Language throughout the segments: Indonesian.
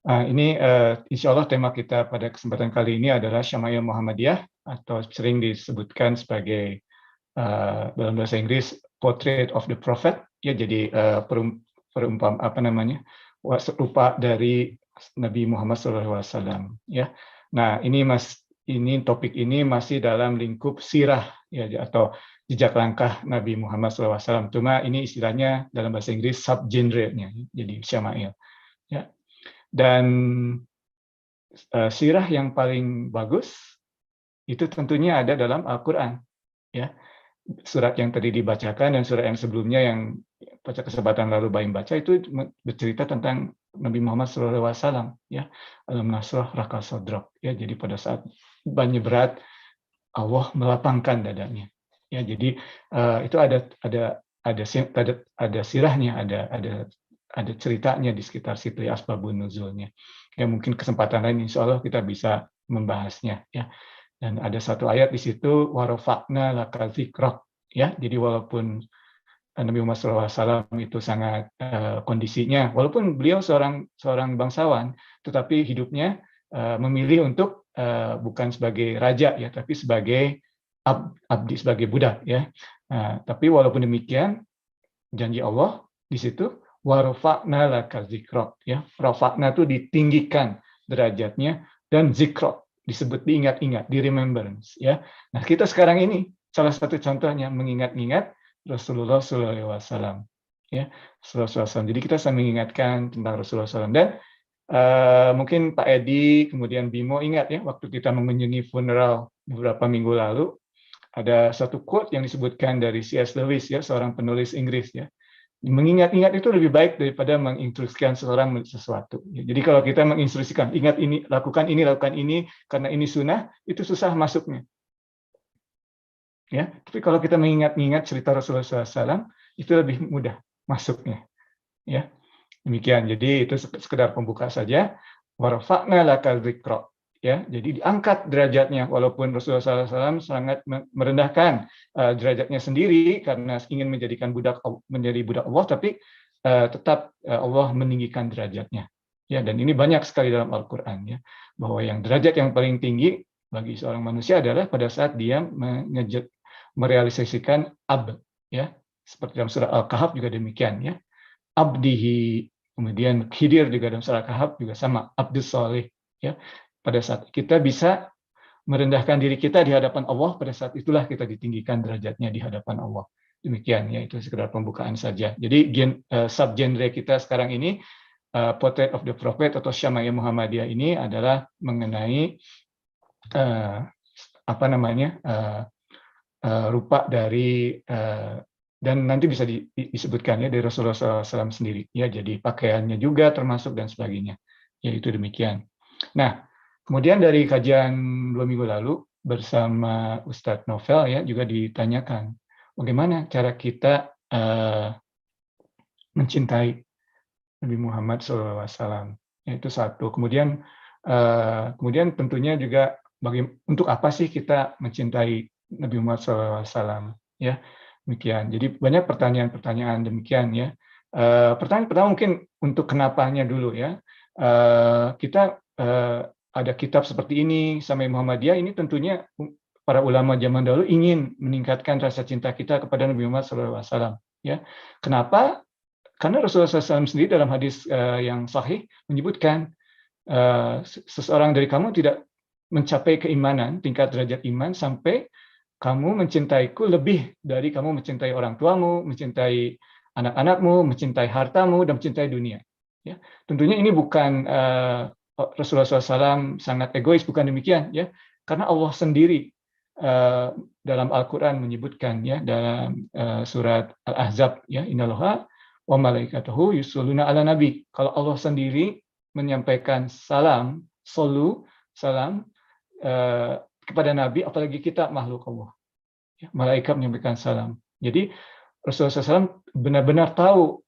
Ini insya Allah tema kita pada kesempatan kali ini adalah Syama'il Muhammadiyah atau sering disebutkan sebagai dalam bahasa Inggris Portrait of the Prophet, ya, jadi serupa dari Nabi Muhammad SAW, ya. Nah, ini topik ini masih dalam lingkup sirah, ya, atau jejak langkah Nabi Muhammad SAW. Cuma ini istilahnya dalam bahasa Inggris subgenre-nya, jadi Syama'il, ya. Dan sirah yang paling bagus itu tentunya ada dalam Al-Quran, ya. Surat yang tadi dibacakan dan surat yang sebelumnya yang pada kesempatan lalu Baim baca itu bercerita tentang Nabi Muhammad SAW, ya. Alam nasrah raka sodrok, ya. Jadi pada saat banyak berat Allah melapangkan dadanya, ya. Jadi itu ada sirahnya, ada ceritanya di sekitar situ, ya, asbabun nuzulnya. Ya, mungkin kesempatan lain insya Allah kita bisa membahasnya, ya. Dan ada satu ayat di situ, warofakna laka zikrok, ya. Jadi walaupun Nabi Muhammad SAW itu sangat kondisinya, walaupun beliau seorang bangsawan, tetapi hidupnya memilih untuk bukan sebagai raja, ya, tapi sebagai abdi, sebagai budak, ya. Tapi walaupun demikian, janji Allah di situ, warofakna laka zikrok, ya. Rofakna itu ditinggikan derajatnya, dan zikrok disebut diingat-ingat, di remembrance, ya. Nah, kita sekarang ini salah satu contohnya mengingat-ingat Rasulullah SAW, ya. Rasulullah SAW. Jadi kita sedang mengingatkan tentang Rasulullah SAW. Dan mungkin Pak Edi, kemudian Bimo ingat, ya, waktu kita mengunjungi funeral beberapa minggu lalu, ada satu quote yang disebutkan dari C.S. Lewis, ya, seorang penulis Inggris, ya. Mengingat-ingat itu lebih baik daripada menginstruksikan seseorang sesuatu. Jadi kalau kita menginstruksikan, ingat ini, lakukan ini, karena ini sunnah, itu susah masuknya. Ya, tapi kalau kita mengingat-ingat cerita Rasulullah SAW, itu lebih mudah masuknya. Ya, demikian. Jadi itu sekedar pembuka saja. Warfa'na laka dzikra. Ya, jadi diangkat derajatnya, walaupun Rasulullah SAW sangat merendahkan derajatnya sendiri karena ingin menjadi budak Allah, tapi tetap Allah meninggikan derajatnya. Ya, dan ini banyak sekali dalam Al-Quran, ya, bahwa yang derajat yang paling tinggi bagi seorang manusia adalah pada saat dia merealisasikan abd, ya, seperti dalam surah Al-Kahf juga demikian, ya, abdihi. Kemudian Khidir juga dalam surah Al-Kahf juga sama, abdus soleh, ya. Pada saat kita bisa merendahkan diri kita di hadapan Allah, pada saat itulah kita ditinggikan derajatnya di hadapan Allah. Demikian, ya, itu sekedar pembukaan saja. Jadi subgenre kita sekarang ini, Portrait of the Prophet atau Syama'il Muhammadiyah ini adalah mengenai rupa dari dan nanti bisa disebutkan, ya, dari Rasulullah SAW sendiri, ya, jadi pakaiannya juga termasuk dan sebagainya, ya, itu demikian. Nah, kemudian dari kajian 2 minggu lalu bersama Ustadz Novel, ya, juga ditanyakan bagaimana cara kita mencintai Nabi Muhammad SAW, yaitu satu. Kemudian tentunya juga untuk apa sih kita mencintai Nabi Muhammad SAW, ya, demikian. Jadi banyak pertanyaan-pertanyaan demikian, ya. Pertanyaan pertama mungkin untuk kenapanya dulu, ya. Kita ada kitab seperti ini, Syama'il Muhammadiyah, ini tentunya para ulama zaman dahulu ingin meningkatkan rasa cinta kita kepada Nabi Muhammad SAW, ya. Kenapa? Karena Rasulullah SAW sendiri dalam hadis yang sahih menyebutkan seseorang dari kamu tidak mencapai keimanan, tingkat derajat iman, sampai kamu mencintaiku lebih dari kamu mencintai orang tuamu, mencintai anak-anakmu, mencintai hartamu, dan mencintai dunia. Ya, tentunya ini bukan Rasulullah SAW sangat egois, bukan demikian, ya, karena Allah sendiri dalam Al-Quran menyebutkan, ya, dalam surat Al-Ahzab, ya, Innallaha wa malaikatahu yusholluna ala nabi. Kalau Allah sendiri menyampaikan salam kepada Nabi, apalagi kita makhluk Allah. Ya, malaikat menyampaikan salam. Jadi Rasulullah SAW benar-benar tahu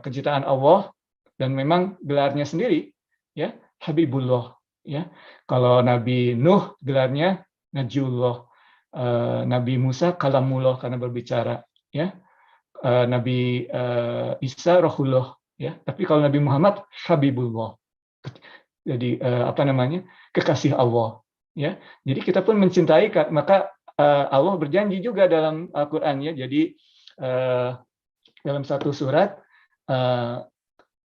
kecintaan Allah, dan memang gelarnya sendiri, ya, Habibullah. Ya, kalau Nabi Nuh gelarnya Najiyullah, Nabi Musa Kalamullah karena berbicara, ya. Nabi Isa Rohullah, ya. Tapi kalau Nabi Muhammad Habibullah, Jadi apa namanya, kekasih Allah, ya. Jadi kita pun mencintai, maka Allah berjanji juga dalam Al-Qur'an, ya. Jadi dalam satu surat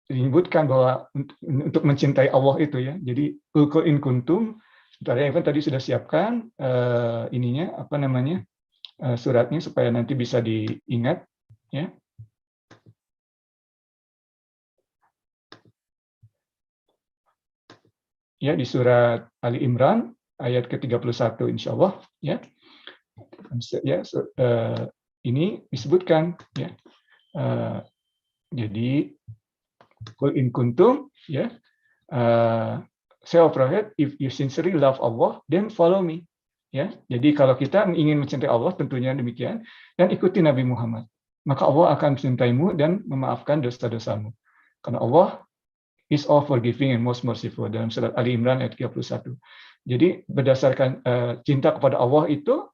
disebutkan bahwa untuk mencintai Allah itu, ya. Jadi qul in kuntum, sebentar ya, Evan tadi sudah siapkan ininya apa namanya, suratnya supaya nanti bisa diingat, ya. Ya, di surat Ali Imran ayat ke-31 insyaallah, ya. Ya, ini disebutkan, ya. Jadi qul in kuntum, ya. Say of prophet, if you sincerely love Allah, then follow me. Ya, jadi kalau kita ingin mencintai Allah, tentunya demikian, dan ikuti Nabi Muhammad, maka Allah akan mencintaimu dan memaafkan dosa-dosamu. Karena Allah is all forgiving and most merciful, dalam surat Ali Imran ayat 31. Jadi berdasarkan cinta kepada Allah itu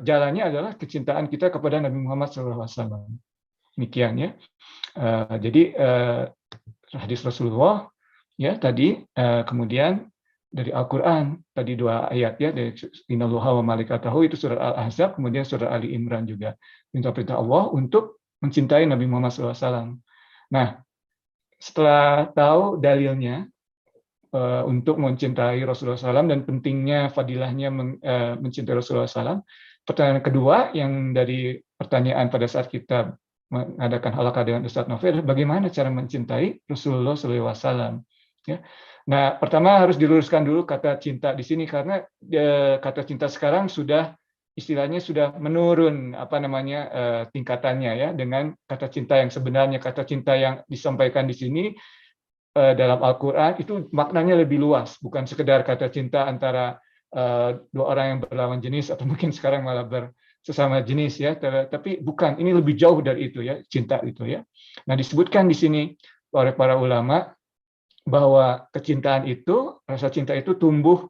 jalannya adalah kecintaan kita kepada Nabi Muhammad SAW. Demikian, ya. Jadi hadis Rasulullah, ya, tadi kemudian dari Al-Qur'an tadi 2 ayat, ya, dari Innallaha wa malaikatahu itu surat Al-Ahzab, kemudian surat Ali Imran juga perintah-perintah Allah untuk mencintai Nabi Muhammad SAW. Nah, setelah tahu dalilnya untuk mencintai Rasulullah SAW dan pentingnya fadilahnya mencintai Rasulullah SAW, pertanyaan kedua yang dari pertanyaan pada saat kita mengadakan halaqah dengan Ustadz Novel, bagaimana cara mencintai Rasulullah SAW? Ya. Nah, pertama harus diluruskan dulu kata cinta di sini, karena kata cinta sekarang sudah istilahnya sudah menurun apa namanya tingkatannya, ya, dengan kata cinta yang sebenarnya. Kata cinta yang disampaikan di sini dalam Al-Qur'an itu maknanya lebih luas, bukan sekedar kata cinta antara dua orang yang berlawan jenis atau mungkin sekarang malah bersesama jenis, ya, tapi bukan, ini lebih jauh dari itu, ya, cinta itu, ya. Nah, disebutkan di sini oleh para ulama bahwa kecintaan itu, rasa cinta itu tumbuh,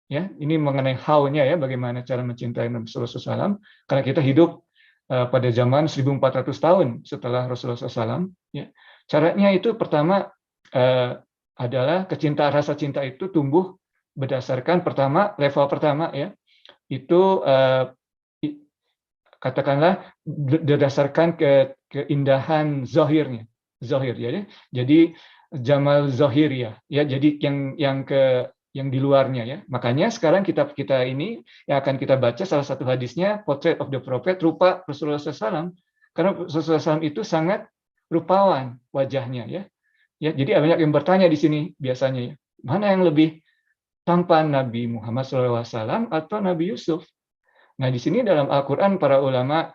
ya, ini mengenai how-nya, ya, bagaimana cara mencintai Rasulullah SAW, karena kita hidup pada zaman 1400 tahun setelah Rasulullah SAW, ya. Caranya itu pertama adalah rasa cinta itu tumbuh berdasarkan level pertama, ya, itu katakanlah berdasarkan keindahan zahirnya, ya. Jadi Jamal Zahir, ya, jadi yang di luarnya, ya. Makanya sekarang kitab kita ini yang akan kita baca, salah satu hadisnya Portrait of the Prophet, rupa Rasulullah SAW, karena Rasulullah SAW itu sangat rupawan wajahnya, ya. Ya, jadi banyak yang bertanya di sini biasanya, ya, mana yang lebih tampan, Nabi Muhammad SAW atau Nabi Yusuf? Nah, di sini dalam Al-Quran para ulama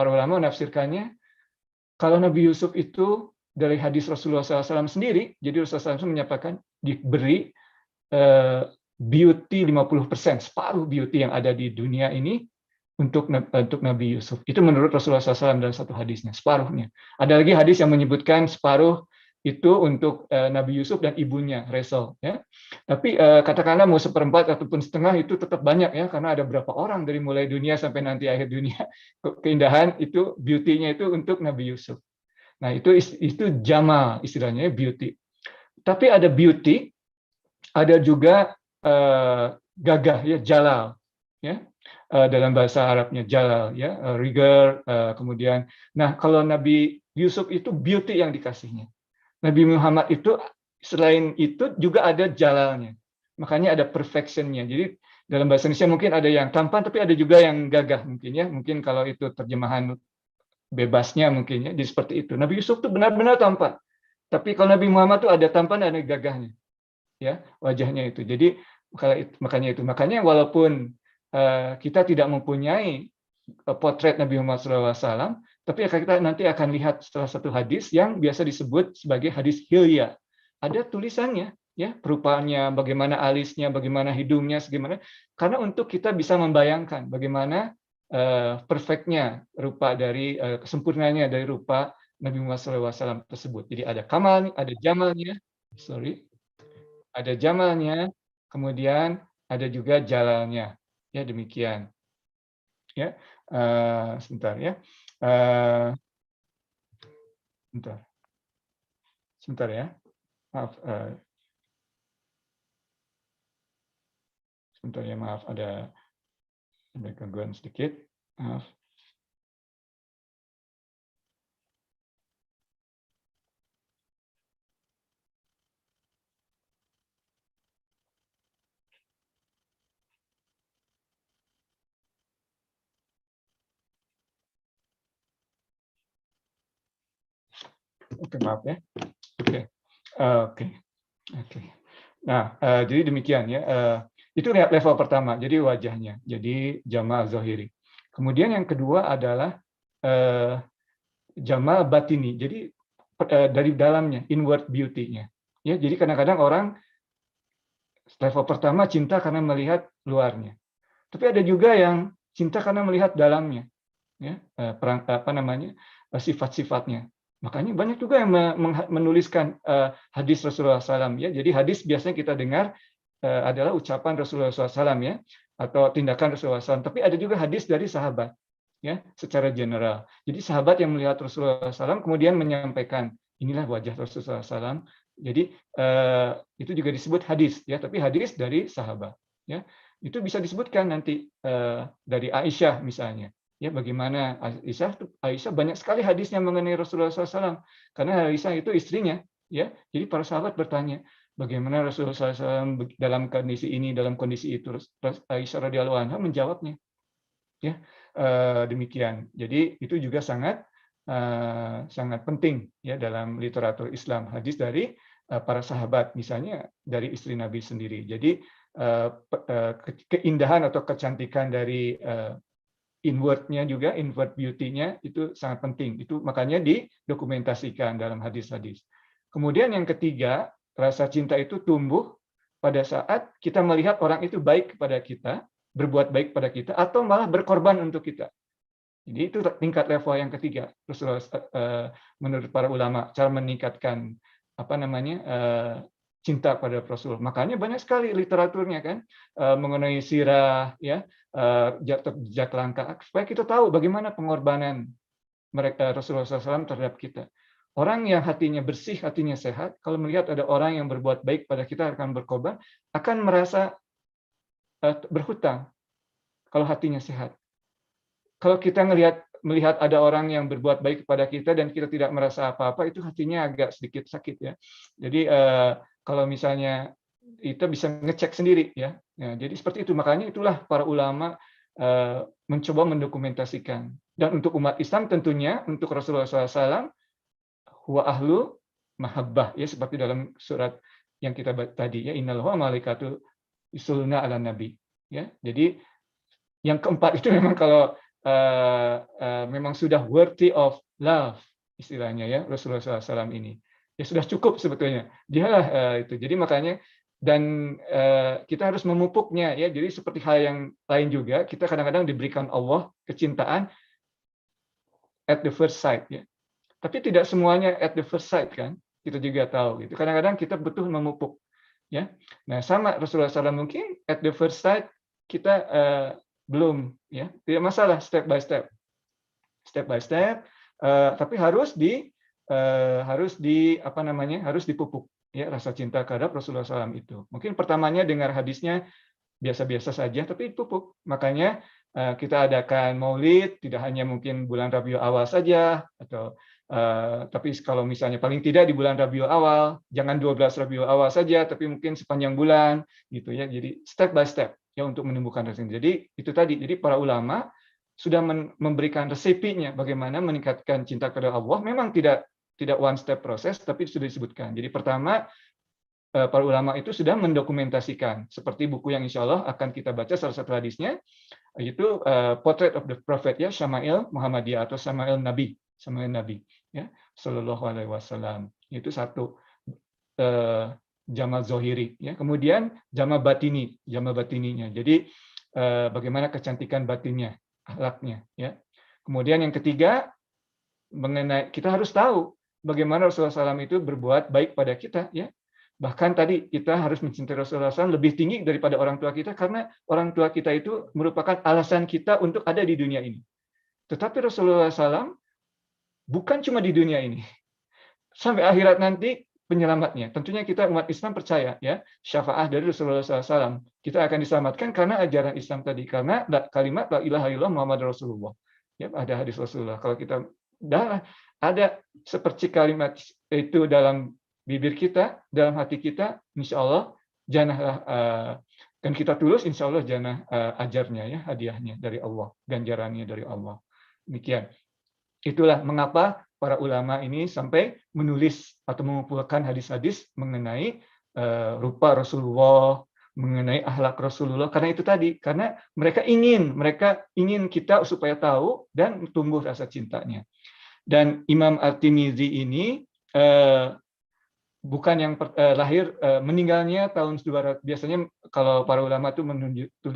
menafsirkannya, kalau Nabi Yusuf itu dari hadis Rasulullah SAW sendiri, jadi Rasulullah SAW menyatakan diberi beauty 50%, separuh beauty yang ada di dunia ini untuk Nabi Yusuf. Itu menurut Rasulullah SAW dalam satu hadisnya, separuhnya. Ada lagi hadis yang menyebutkan separuh itu untuk Nabi Yusuf dan ibunya, Resel, ya. Tapi katakanlah mau seperempat ataupun setengah itu tetap banyak, ya, karena ada berapa orang dari mulai dunia sampai nanti akhir dunia, keindahan itu, beauty-nya itu untuk Nabi Yusuf. Nah, itu jamal istilahnya, beauty. Tapi ada beauty, ada juga gagah, ya, jalal, ya. Dalam bahasa Arabnya jalal, ya, rigor, kemudian. Nah, kalau Nabi Yusuf itu beauty yang dikasihnya. Nabi Muhammad itu selain itu juga ada jalalnya. Makanya ada perfection-nya. Jadi dalam bahasa Indonesia mungkin ada yang tampan, tapi ada juga yang gagah mungkin, ya. Mungkin kalau itu terjemahan bebasnya mungkin, ya, jadi seperti itu. Nabi Yusuf itu benar-benar tampan. Tapi kalau Nabi Muhammad itu ada tampan dan ada gagahnya, ya, wajahnya itu. Jadi makanya walaupun kita tidak mempunyai potret Nabi Muhammad SAW, tapi kita nanti akan lihat setelah satu hadis yang biasa disebut sebagai hadis hilya. Ada tulisannya, ya, perupaannya, bagaimana alisnya, bagaimana hidungnya, bagaimana, karena untuk kita bisa membayangkan bagaimana perfectnya rupa dari kesempurnanya dari rupa Nabi Muhammad SAW tersebut. Jadi ada kamal, ada jamalnya, ada jamalnya, kemudian ada juga jalalnya, ya, demikian, ya. Sebentar, ya, sebentar, ya, maaf, Sebentar ya, maaf ada gangguan sedikit. Maaf. Oke, maaf ya. Oke. Oke. Oke. Nah, jadi demikian ya. Itu lihat level pertama, jadi wajahnya, jadi jamal zahiri. Kemudian yang kedua adalah jamal batini, jadi dari dalamnya, inward beauty-nya. Ya, jadi kadang-kadang orang level pertama cinta karena melihat luarnya. Tapi ada juga yang cinta karena melihat dalamnya, ya, sifat-sifatnya. Makanya banyak juga yang menuliskan hadis Rasulullah SAW. Ya, jadi hadis biasanya kita dengar adalah ucapan Rasulullah SAW ya, atau tindakan Rasulullah SAW. Tapi ada juga hadis dari sahabat, ya, secara general. Jadi sahabat yang melihat Rasulullah SAW kemudian menyampaikan inilah wajah Rasulullah SAW. Jadi itu juga disebut hadis, ya, tapi hadis dari sahabat. Ya, itu bisa disebutkan nanti dari Aisyah misalnya. Ya, bagaimana Aisyah banyak sekali hadisnya mengenai Rasulullah SAW, karena Aisyah itu istrinya. Ya, jadi para sahabat bertanya, bagaimana Rasulullah SAW dalam kondisi ini, dalam kondisi itu. Aisyah radhiyallahu anha menjawabnya. Ya, demikian. Jadi itu juga sangat sangat penting ya dalam literatur Islam, hadis dari para sahabat, misalnya dari istri Nabi sendiri. Jadi keindahan atau kecantikan dari inward-nya juga, inward beauty-nya itu sangat penting. Itu makanya didokumentasikan dalam hadis-hadis. Kemudian yang ketiga, rasa cinta itu tumbuh pada saat kita melihat orang itu baik kepada kita, berbuat baik pada kita, atau malah berkorban untuk kita. Jadi itu tingkat level yang ketiga. Menurut para ulama, cara meningkatkan cinta pada Rasul. Makanya banyak sekali literaturnya kan mengenai sirah, ya, jejak langkah, supaya kita tahu bagaimana pengorbanan mereka Rasulullah SAW terhadap kita. Orang yang hatinya bersih, hatinya sehat, kalau melihat ada orang yang berbuat baik pada kita akan berkorban, akan merasa berhutang kalau hatinya sehat. Kalau kita melihat ada orang yang berbuat baik kepada kita dan kita tidak merasa apa-apa, itu hatinya agak sedikit sakit ya. Jadi kalau misalnya kita bisa ngecek sendiri ya. Jadi seperti itu, makanya itulah para ulama mencoba mendokumentasikan. Dan untuk umat Islam tentunya, untuk Rasulullah SAW, huwa ahlu mahabbah ya, seperti dalam surat yang kita tadi ya, innal wa malaikatu yusholluna ala nabi ya. Jadi yang keempat itu memang kalau memang sudah worthy of love istilahnya ya, Rasulullah SAW ini ya sudah cukup sebetulnya dialah itu. Jadi makanya dan kita harus memupuknya ya. Jadi seperti hal yang lain juga, kita kadang-kadang diberikan Allah kecintaan at the first sight ya, tapi tidak semuanya at the first sight kan, kita juga tahu gitu. Kadang-kadang kita butuh memupuk ya. Nah sama Rasulullah SAW, mungkin at the first sight kita belum ya, tidak masalah, step by step, tapi harus dipupuk ya rasa cinta terhadap Rasulullah SAW itu. Mungkin pertamanya dengar hadisnya biasa-biasa saja, tapi pupuk. Makanya kita adakan maulid, tidak hanya mungkin bulan Rabiul Awal saja, atau tapi kalau misalnya paling tidak di bulan Rabiul Awal, jangan 12 Rabiul Awal saja, tapi mungkin sepanjang bulan gitu ya. Jadi step by step ya untuk menumbuhkan rasa cinta. Jadi itu tadi. Jadi para ulama sudah memberikan resepinya bagaimana meningkatkan cinta kepada Allah. Memang tidak one step proses, tapi sudah disebutkan. Jadi pertama, para ulama itu sudah mendokumentasikan, seperti buku yang insya Allah akan kita baca salah satu hadisnya, yaitu Portrait of the Prophet ya, Syama'il Muhammadiyah atau Syama'il Nabi ya, Sallallahu Alaihi Wasallam. Itu satu jamal zohiri ya. Kemudian jamal batininya. Jadi bagaimana kecantikan batinnya, akhlaknya ya. Kemudian yang ketiga, mengenai kita harus tahu bagaimana Rasulullah SAW itu berbuat baik pada kita ya. Bahkan tadi kita harus mencintai Rasulullah SAW lebih tinggi daripada orang tua kita, karena orang tua kita itu merupakan alasan kita untuk ada di dunia ini. Tetapi Rasulullah SAW bukan cuma di dunia ini. Sampai akhirat nanti penyelamatnya. Tentunya kita umat Islam percaya ya, syafaat dari Rasulullah SAW. Kita akan diselamatkan karena ajaran Islam tadi, karena kalimat la ilaha illallah Muhammad Rasulullah. Ya, ada hadis Rasulullah. Kalau kita dah ada seperti kalimat itu dalam bibir kita, dalam hati kita, insya Allah janahlah dan kita tulus, insya Allah janah ajarnya ya, hadiahnya dari Allah, ganjarannya dari Allah. Demikian. Itulah mengapa para ulama ini sampai menulis atau mengumpulkan hadis-hadis mengenai rupa Rasulullah, mengenai akhlak Rasulullah, karena itu tadi, karena mereka ingin kita supaya tahu dan tumbuh rasa cintanya. Dan Imam At-Tirmizi ini bukan yang lahir, meninggalnya tahun 200. Biasanya kalau para ulama itu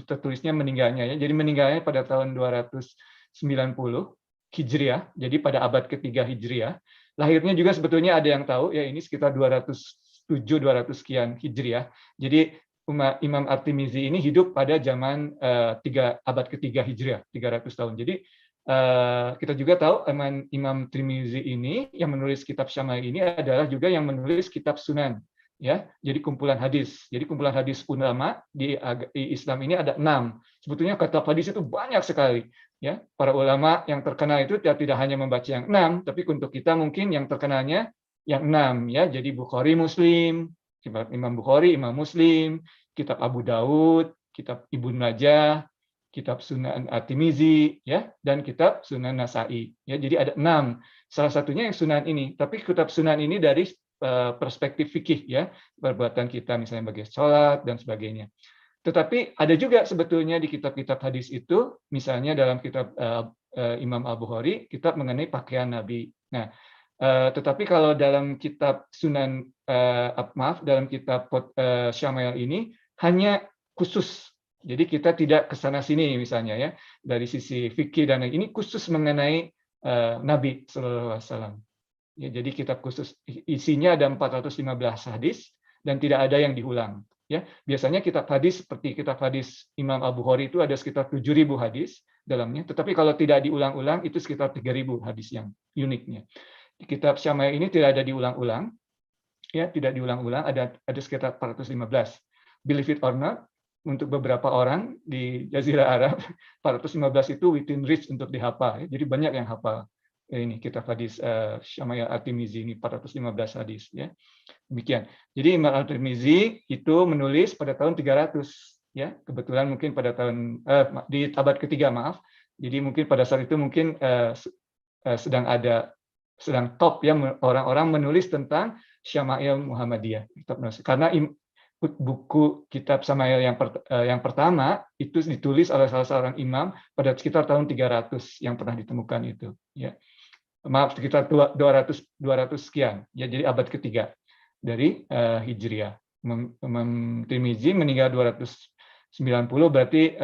tertulisnya meninggalnya ya. Jadi meninggalnya pada tahun 290 Hijriah, jadi pada abad ketiga Hijriah. Lahirnya juga sebetulnya ada yang tahu ya, ini sekitar 207-200 sekian Hijriah. Jadi Imam At-Tirmizi ini hidup pada zaman abad ketiga Hijriah, 300 tahun. Jadi kita juga tahu Imam Tirmizi ini yang menulis kitab Syama'il ini adalah juga yang menulis kitab Sunan ya. Jadi kumpulan hadis. Jadi kumpulan hadis ulama di Islam ini ada 6. Sebetulnya kitab hadis itu banyak sekali ya. Para ulama yang terkenal itu tidak hanya membaca yang 6, tapi untuk kita mungkin yang terkenalnya yang 6 ya. Jadi Bukhari, Muslim, Imam Bukhari, Imam Muslim, kitab Abu Daud, kitab Ibnu Majah, kitab Sunan At-Tirmizi ya, dan kitab Sunan Nasa'i ya. Jadi ada 6. Salah satunya yang Sunan ini. Tapi kitab Sunan ini dari perspektif fikih ya, perbuatan kita misalnya bagi sholat dan sebagainya. Tetapi ada juga sebetulnya di kitab-kitab hadis itu, misalnya dalam kitab Imam Al-Bukhari, kitab mengenai pakaian Nabi. Nah, tetapi kalau dalam kitab Sunan, dalam kitab Syama'il ini hanya khusus. Jadi kita tidak kesana sini misalnya ya, dari sisi fikih dan ini khusus mengenai Nabi Sallallahu Alaihi Wasallam. Ya, jadi kitab khusus isinya ada 415 hadis dan tidak ada yang diulang. Ya, biasanya kitab hadis seperti kitab hadis Imam Al-Bukhari itu ada sekitar 7.000 hadis dalamnya, tetapi kalau tidak diulang-ulang itu sekitar 3.000 hadis yang uniknya. Di kitab Syama'il ini tidak ada diulang-ulang, ya tidak diulang-ulang, ada sekitar 415. Believe it or not, untuk beberapa orang di Jazirah Arab, 415 itu within reach untuk dihafal. Jadi banyak yang hafal ini kitab hadis Syama'il At-Tirmizi ini 415 hadis ya. Demikian. Jadi Imam At-Tirmizi itu menulis pada tahun 300 ya. Kebetulan mungkin pada tahun di abad ketiga, maaf. Jadi mungkin pada saat itu mungkin sedang top ya orang-orang menulis tentang Syama'il Muhammadiyah. Karena buku kitab Syama'il yang pertama itu ditulis oleh salah seorang imam pada sekitar tahun 300 yang pernah ditemukan itu ya. Maaf, sekitar 200 sekian ya, jadi abad ketiga dari Hijriah. Imam Tirmizi meninggal 290, berarti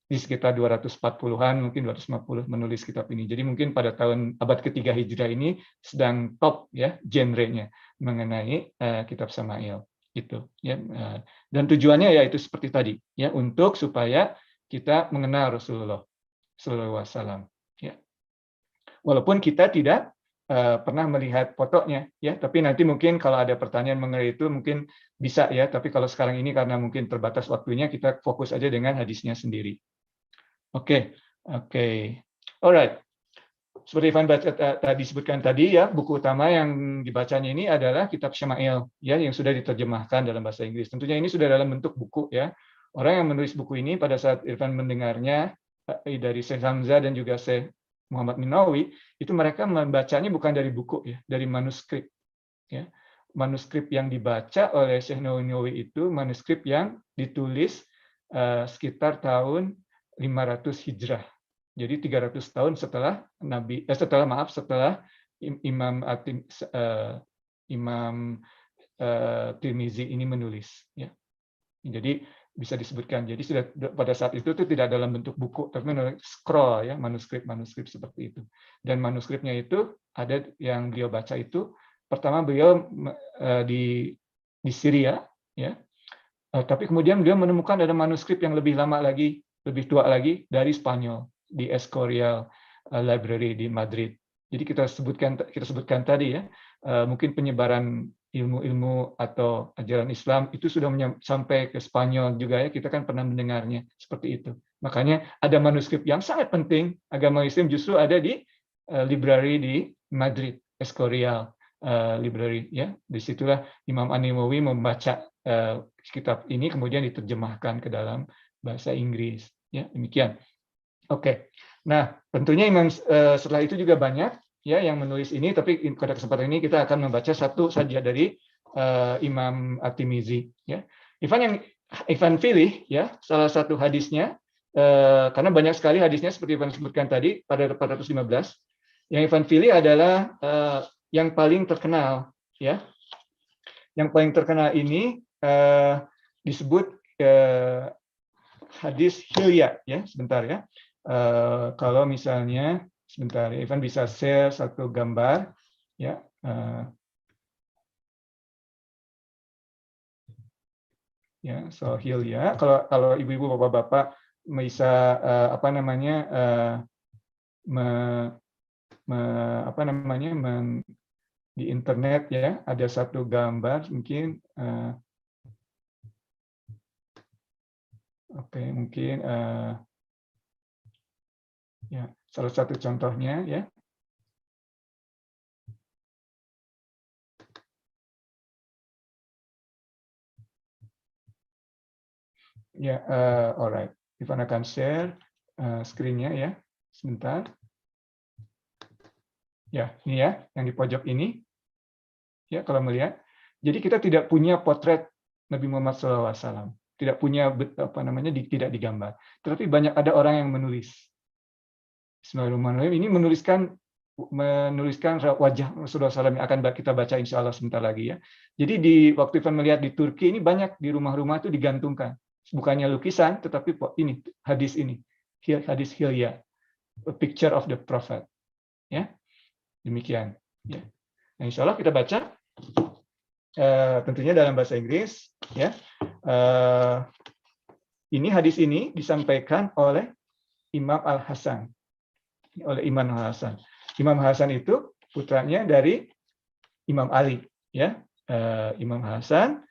di sekitar 240-an, mungkin 250 menulis kitab ini. Jadi mungkin pada tahun abad ketiga Hijriah ini sedang top ya genrenya mengenai kitab Syama'il itu ya. Dan tujuannya yaitu seperti tadi ya, untuk supaya kita mengenal Rasulullah sallallahu alaihi wasallam ya. Walaupun kita tidak pernah melihat fotonya ya, tapi nanti mungkin kalau ada pertanyaan mengenai itu mungkin bisa ya, tapi kalau sekarang ini karena mungkin terbatas waktunya, kita fokus aja dengan hadisnya sendiri. Oke. Alright. Seperti Ivan tadi sebutkan tadi ya, buku utama yang dibacanya ini adalah kitab Syama'il ya, yang sudah diterjemahkan dalam bahasa Inggris. Tentunya ini sudah dalam bentuk buku ya. Orang yang menulis buku ini pada saat Irfan mendengarnya dari Syekh Hamzah dan juga Syekh Muhammad Minawi, itu mereka membacanya bukan dari buku ya, dari manuskrip ya. Manuskrip yang dibaca oleh Syekh Nawawi itu manuskrip yang ditulis sekitar tahun 500 Hijrah. Jadi 300 tahun setelah setelah Imam Tirmizi ini menulis ya. Jadi bisa disebutkan. Jadi sudah pada saat itu tidak dalam bentuk buku, tapi scroll ya, manuskrip seperti itu. Dan manuskripnya itu ada yang beliau baca itu pertama beliau di Syria ya. Tapi kemudian beliau menemukan ada manuskrip yang lebih lama lagi, lebih tua lagi dari Spanyol di Escorial Library di Madrid. Jadi kita sebutkan tadi ya, mungkin penyebaran ilmu-ilmu atau ajaran Islam itu sudah sampai ke Spanyol juga ya, kita kan pernah mendengarnya seperti itu. Makanya ada manuskrip yang sangat penting agama Islam justru ada di library di Madrid, Escorial Library ya. Disitulah Imam An-Nawawi membaca kitab ini kemudian diterjemahkan ke dalam bahasa Inggris ya, demikian. Oke. Nah, tentunya Imam setelah itu juga banyak ya yang menulis ini, tapi pada kesempatan ini kita akan membaca satu saja dari Imam At-Tirmizi ya. Ivan pilih ya salah satu hadisnya karena banyak sekali hadisnya seperti Ivan sebutkan tadi pada 415. Yang Ivan pilih adalah yang paling terkenal ya. Yang paling terkenal ini disebut hadis Hilya ya, sebentar ya. Kalau misalnya sebentar, Ivan bisa share satu gambar ya. Ya, so Hilya. Kalau ibu-ibu bapak-bapak bisa apa namanya di internet ya, ada satu gambar mungkin oke, mungkin ya, salah satu contohnya ya. Ya, alright. Ivan akan share screen-nya ya. Sebentar. Ya, ini ya, yang di pojok ini. Ya, kalau melihat. Jadi kita tidak punya potret Nabi Muhammad SAW. Tidak punya apa namanya, tidak digambar. Tetapi ada orang yang menulis. Bismillahirrahmanirrahim. Ini menuliskan wajah Rasulullah SAW yang akan kita baca insya Allah sebentar lagi ya. Jadi waktu Ivan melihat di Turki ini banyak di rumah-rumah itu digantungkan. Bukannya lukisan, tetapi ini hadis ini, hadis Hilya, a picture of the Prophet. Ya, demikian. Ya. Nah, insya Allah kita baca, tentunya dalam bahasa Inggris. Ya, ini hadis ini disampaikan oleh Imam Al Hasan, Imam Hasan itu putranya dari Imam Ali. Ya, Imam Hasan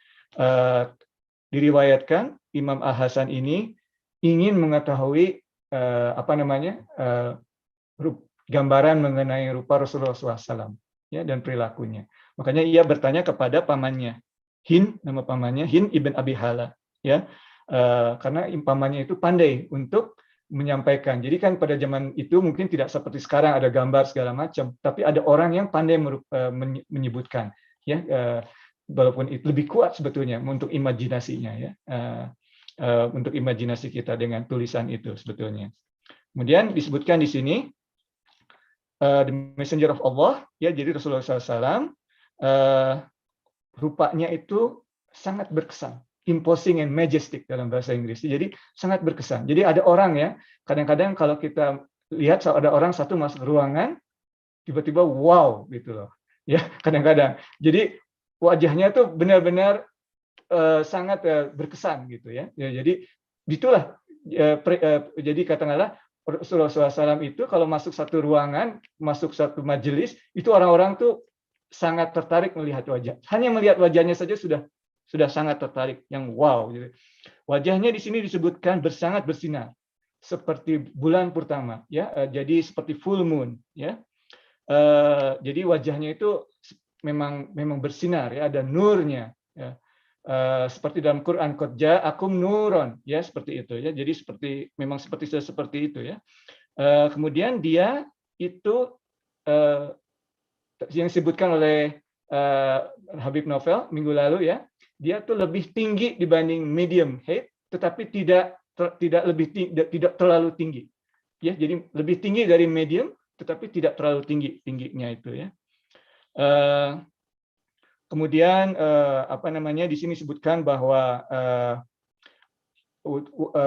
diriwayatkan Imam Al Hasan ini ingin mengetahui apa namanya gambaran mengenai rupa Rasulullah SAW ya, dan perilakunya. Makanya ia bertanya kepada pamannya Hind, nama pamannya Hind ibn Abi Hala ya, karena pamannya itu pandai untuk menyampaikan. Jadi kan pada zaman itu mungkin tidak seperti sekarang ada gambar segala macam, tapi ada orang yang pandai menyebutkan ya, walaupun itu lebih kuat sebetulnya untuk imajinasinya ya, untuk imajinasi kita dengan tulisan itu sebetulnya. Kemudian disebutkan di sini the messenger of Allah ya, jadi Rasulullah SAW rupanya itu sangat berkesan, imposing and majestic dalam bahasa Inggris. Jadi sangat berkesan. Jadi ada orang ya, kadang-kadang kalau kita lihat ada orang satu masuk ruangan tiba-tiba wow gitu loh. Ya, kadang-kadang. Jadi wajahnya tuh benar-benar sangat berkesan gitu ya. Jadi itulah jadi katakanlah Rasulullah SAW itu kalau masuk satu ruangan, masuk satu majelis, itu orang-orang tuh sangat tertarik melihat wajah. Hanya melihat wajahnya saja sudah sangat tertarik, yang wow. Gitu. Wajahnya di sini disebutkan sangat bersinar, seperti bulan purnama, ya. Jadi seperti full moon, ya. Jadi wajahnya itu memang bersinar, ya. Ada nurnya, ya. Seperti dalam Quran, qad ja'akum nuron, ya, seperti itu ya. Jadi memang seperti itu ya. Kemudian dia itu yang disebutkan oleh Habib Novel minggu lalu ya, dia tuh lebih tinggi dibanding medium height, tetapi tidak terlalu tinggi. Ya, jadi lebih tinggi dari medium, tetapi tidak terlalu tingginya itu ya. Kemudian apa namanya di sini disebutkan bahwa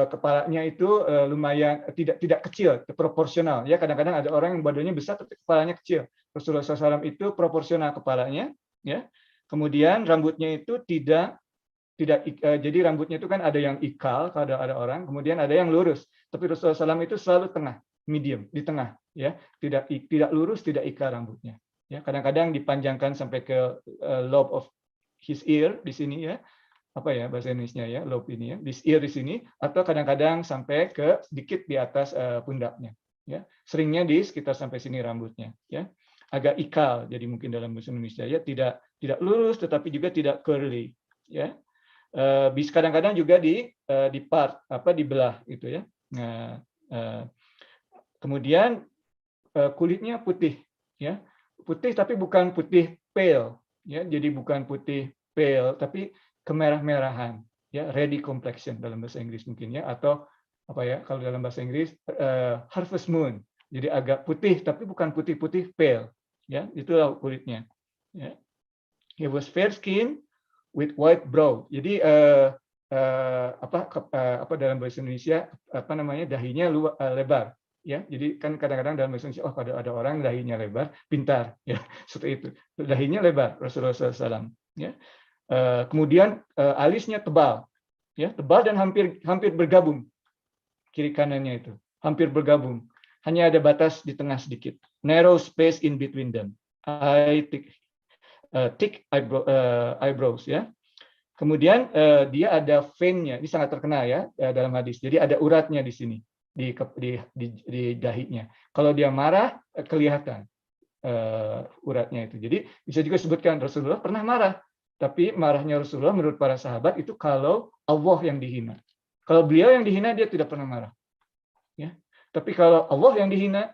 kepalanya itu lumayan tidak kecil, proporsional ya. Kadang-kadang ada orang yang badannya besar tapi kepalanya kecil. Rasulullah SAW itu proporsional kepalanya ya. Kemudian rambutnya itu tidak jadi rambutnya itu kan ada yang ikal kalau ada orang, kemudian ada yang lurus. Tapi Rasulullah SAW itu selalu tengah, medium, di tengah ya. Tidak lurus, tidak ikal rambutnya. Ya, kadang-kadang dipanjangkan sampai ke lobe of his ear di sini ya. Apa ya bahasa Indonesia ya, lobe ini ya, this ear di sini, atau kadang-kadang sampai ke sedikit di atas pundaknya. Ya, seringnya di sekitar sampai sini rambutnya. Ya, agak ikal, jadi mungkin dalam bahasa Indonesia ya, tidak lurus, tetapi juga tidak curly. Ya, bisa kadang-kadang juga di part apa dibelah gitu ya. Nah, kemudian kulitnya putih, ya, putih tapi bukan putih pale, ya, jadi bukan putih pale tapi kemerah-merahan, ya, reddy complexion dalam bahasa Inggris mungkin ya, atau apa ya kalau dalam bahasa Inggris harvest moon, jadi agak putih tapi bukan putih-putih pale, ya, itulah kulitnya. Ya. He was fair skin with white brow, jadi apa dalam bahasa Indonesia apa namanya dahinya lebar. Ya, jadi kan kadang-kadang dalam bahasa Indonesia, oh ada orang dahinya lebar, pintar, ya seperti itu. Dahinya lebar Rasulullah SAW. Ya. Kemudian alisnya tebal, ya tebal dan hampir bergabung kiri kanannya itu, hampir bergabung. Hanya ada batas di tengah sedikit, narrow space in between them. Thick eyebrows, ya. Kemudian dia ada vein-nya, ini sangat terkenal ya dalam hadis. Jadi ada uratnya di sini. Di dahinya. Kalau dia marah kelihatan uratnya itu. Jadi bisa juga sebutkan Rasulullah pernah marah, tapi marahnya Rasulullah menurut para sahabat itu kalau Allah yang dihina. Kalau beliau yang dihina dia tidak pernah marah. Ya. Tapi kalau Allah yang dihina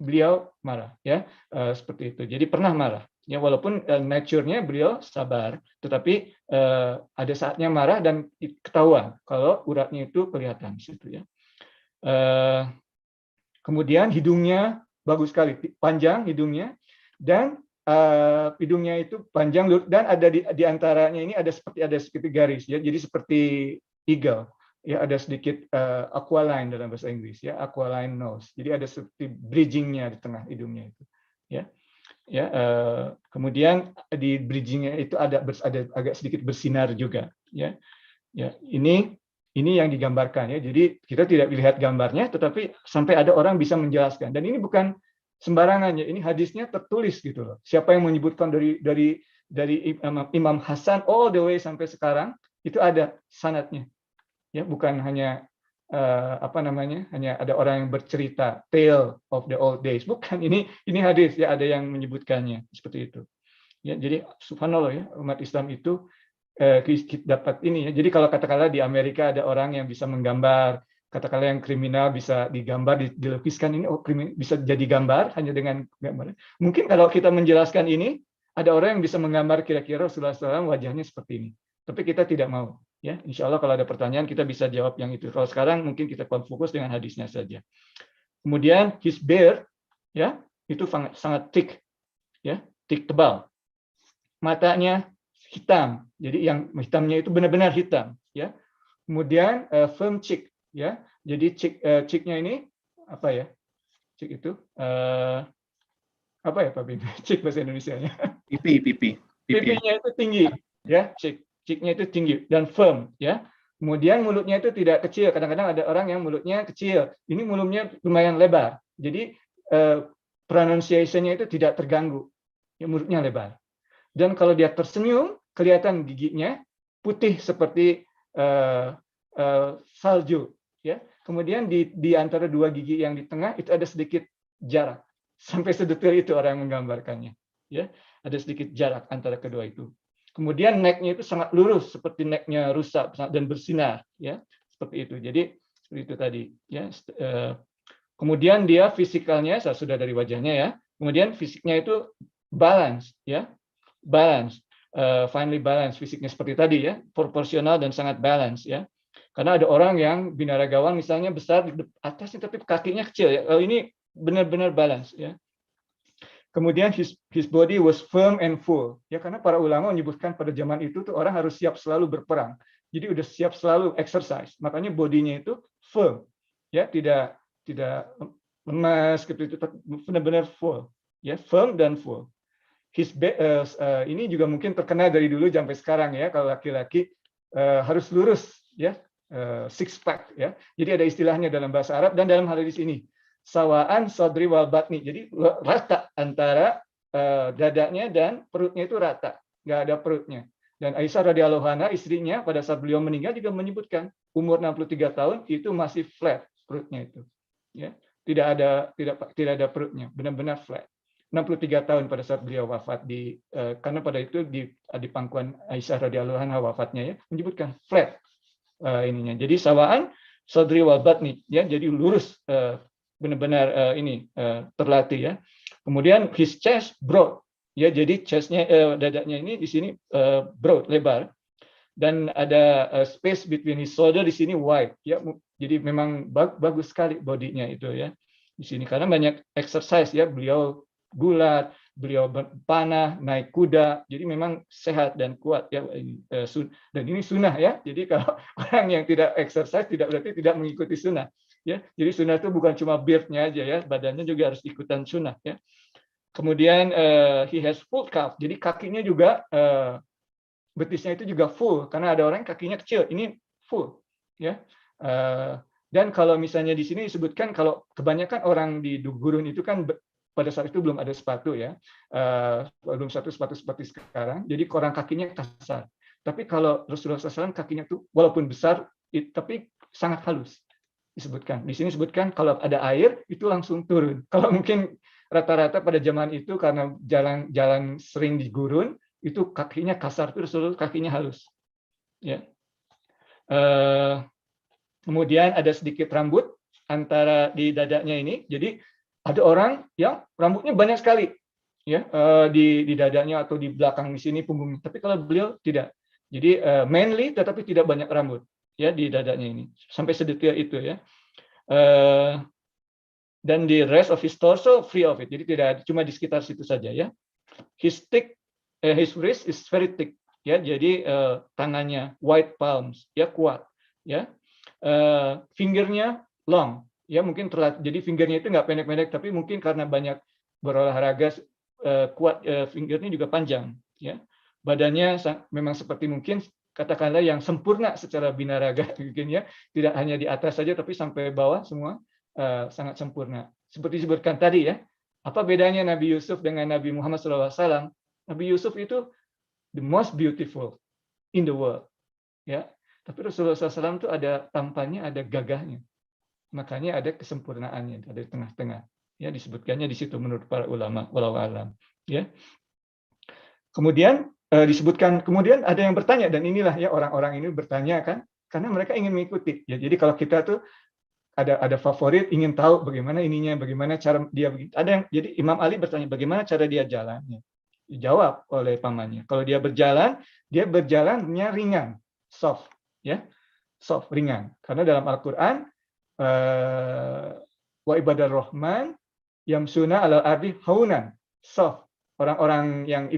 beliau marah, ya seperti itu. Jadi pernah marah. Ya walaupun nature-nya beliau sabar, tetapi ada saatnya marah dan ketahuan kalau uratnya itu kelihatan situ ya. Kemudian hidungnya bagus sekali, panjang hidungnya, dan hidungnya itu panjang dan ada di antaranya ini ada seperti garis ya, jadi seperti eagle ya, ada sedikit aquiline dalam bahasa Inggris ya, aquiline nose, jadi ada seperti bridgingnya di tengah hidungnya itu ya. Ya, kemudian di bridgingnya itu ada agak sedikit bersinar juga ya. Ya, ini yang digambarkan ya. Jadi kita tidak lihat gambarnya, tetapi sampai ada orang bisa menjelaskan. Dan ini bukan sembarangan ya. Ini hadisnya tertulis gitu loh. Siapa yang menyebutkan dari Imam Hasan all the way sampai sekarang itu ada sanadnya. Ya, bukan hanya hanya ada orang yang bercerita tale of the old days. Bukan, ini hadis ya, ada yang menyebutkannya seperti itu. Ya, jadi subhanallah ya, umat Islam itu dapat ini ya. Jadi kalau katakanlah di Amerika ada orang yang bisa menggambar, katakanlah yang kriminal bisa digambar, dilukiskan, ini bisa jadi gambar hanya dengan gambar. Mungkin kalau kita menjelaskan ini, ada orang yang bisa menggambar kira-kira Rasulullah SAW wajahnya seperti ini. Tapi kita tidak mau. Ya, insya Allah kalau ada pertanyaan kita bisa jawab yang itu. Kalau sekarang mungkin kita fokus dengan hadisnya saja. Kemudian his beard, ya itu sangat thick, ya thick tebal. Matanya hitam, jadi yang hitamnya itu benar-benar hitam, ya. Kemudian firm cheek, ya. Jadi cheeknya ini apa ya? Cheek itu apa ya Pak Bim? Cheek bahasa Indonesianya. Pipi. Pipinya itu tinggi, ya. Cheeknya itu tinggi dan firm, ya. Kemudian mulutnya itu tidak kecil. Kadang-kadang ada orang yang mulutnya kecil. Ini mulutnya lumayan lebar. Jadi pronunciation-nya itu tidak terganggu. Ya, mulutnya lebar. Dan kalau dia tersenyum, kelihatan giginya putih seperti salju, ya. Kemudian di antara dua gigi yang di tengah itu ada sedikit jarak. Sampai sedetil itu orang yang menggambarkannya, ya. Ada sedikit jarak antara kedua itu. Kemudian neck-nya itu sangat lurus seperti neck-nya rusa dan bersinar, ya. Seperti itu. Jadi seperti itu tadi, ya. Kemudian dia fisikalnya sudah dari wajahnya ya. Kemudian fisiknya itu balance, ya. Balance. Finely balance fisiknya seperti tadi ya, proporsional dan sangat balance ya. Karena ada orang yang binaragawan misalnya besar di atasnya tapi kakinya kecil ya. Kalau ini benar-benar balance ya. Kemudian his body was firm and full ya, karena para ulama menyebutkan pada zaman itu tuh orang harus siap selalu berperang. Jadi udah siap selalu exercise. Makanya bodinya itu firm ya, tidak lemas seperti itu, benar-benar full ya, firm dan full. Ini juga mungkin terkenal dari dulu sampai sekarang ya, kalau laki-laki harus lurus ya, six pack ya. Jadi ada istilahnya dalam bahasa Arab dan dalam hadis ini, sawaan sadri wal batni. Jadi rata antara dadanya dan perutnya itu rata, nggak ada perutnya. Dan Aisyah radhiyallahu anha, istrinya, pada saat beliau meninggal juga menyebutkan umur 63 tahun itu masih flat perutnya itu, ya, tidak ada perutnya, benar-benar flat. 63 tahun pada saat beliau wafat karena pada itu di pangkuan Aisyah radhiyallahu anha wafatnya, ya, menyebutkan flat ininya. Jadi sawaan sadri wal batni, ya, jadi lurus, benar-benar terlatih, ya. Kemudian his chest broad, ya, jadi chestnya, dadanya ini di sini broad, lebar, dan ada space between his shoulder di sini wide, ya, jadi memang bagus sekali bodinya itu, ya, di sini karena banyak exercise, ya, beliau gulat, beliau berpanah, naik kuda, jadi memang sehat dan kuat, ya, dan ini sunnah, ya, jadi kalau orang yang tidak exercise tidak berarti tidak mengikuti sunnah, ya, jadi sunnah itu bukan cuma beard-nya aja, ya, badannya juga harus ikutan sunnah, ya. Kemudian he has full calf, jadi kakinya juga, betisnya itu juga full, karena ada orang kakinya kecil, ini full, ya. Dan kalau misalnya di sini disebutkan kalau kebanyakan orang di gurun itu kan pada saat itu belum ada sepatu, ya, belum sepatu seperti sekarang, jadi orang kakinya kasar. Tapi kalau Rasulullah SAW kakinya tuh walaupun besar, tapi sangat halus. Disebutkan di sini, disebutkan kalau ada air itu langsung turun. Kalau mungkin rata-rata pada zaman itu karena jalan sering di gurun, itu kakinya kasar, terus kakinya halus, ya. Kemudian ada sedikit rambut antara di dadanya ini, jadi ada orang yang rambutnya banyak sekali, ya, di dadanya atau di belakang di sini punggungnya, tapi kalau beliau tidak, jadi manly tetapi tidak banyak rambut, ya, di dadanya ini sampai sedetail itu, ya. Dan di rest of his torso free of it, jadi tidak, cuma di sekitar situ saja, ya. His wrist is very thick, ya, jadi tangannya wide palms, ya, kuat, ya. Fingernya long, ya, mungkin jadi fingernya itu nggak pendek-pendek, tapi mungkin karena banyak berolahraga kuat, fingernya juga panjang, ya. Badannya memang seperti mungkin katakanlah yang sempurna secara binaraga, mungkin, ya, tidak hanya di atas saja tapi sampai bawah semua sangat sempurna. Seperti disebutkan tadi, ya, apa bedanya Nabi Yusuf dengan Nabi Muhammad SAW? Nabi Yusuf itu the most beautiful in the world, ya. Tapi Rasulullah SAW itu ada tampannya, ada gagahnya. Makanya ada kesempurnaannya, ada di tengah-tengah. Ya, disebutkannya di situ menurut para ulama, wallahu alam, ya. Kemudian disebutkan, kemudian ada yang bertanya, dan inilah, ya, orang-orang ini bertanya kan, karena mereka ingin mengikuti. Ya, jadi kalau kita tuh ada favorit, ingin tahu bagaimana ininya, bagaimana cara dia. Ada yang, jadi Imam Ali bertanya bagaimana cara dia jalannya. Dijawab oleh pamannya. Kalau dia berjalannya ringan, soft, ya, soft, ringan. Karena dalam Al-Quran, wa ibadah rahman yamsuna ala ardi haunan, soft. Orang-orang yang